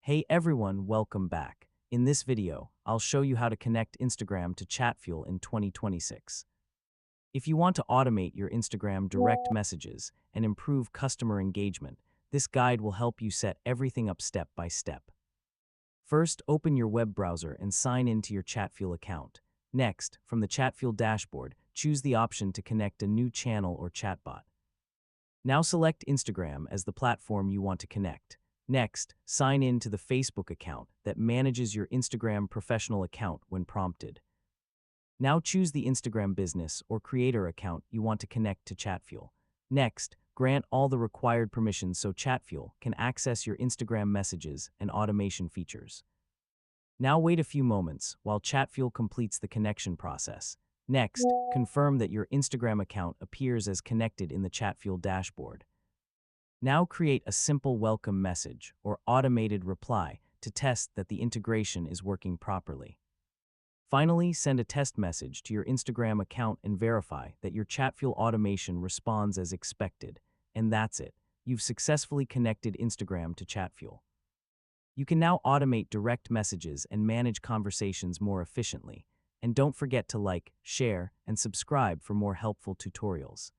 Hey everyone, welcome back. In this video, I'll show you how to connect Instagram to Chatfuel in 2026. If you want to automate your Instagram direct messages and improve customer engagement, this guide will help you set everything up step by step. First, open your web browser and sign into your Chatfuel account. Next, from the Chatfuel dashboard, choose the option to connect a new channel or chatbot. Now select Instagram as the platform you want to connect. Next, sign in to the Facebook account that manages your Instagram professional account when prompted. Now choose the Instagram business or creator account you want to connect to Chatfuel. Next, grant all the required permissions so Chatfuel can access your Instagram messages and automation features. Now wait a few moments while Chatfuel completes the connection process. Next, confirm that your Instagram account appears as connected in the Chatfuel dashboard. Now create a simple welcome message or automated reply to test that the integration is working properly. Finally, send a test message to your Instagram account and verify that your Chatfuel automation responds as expected. And that's it. You've successfully connected Instagram to Chatfuel. You can now automate direct messages and manage conversations more efficiently. And don't forget to like, share, and subscribe for more helpful tutorials.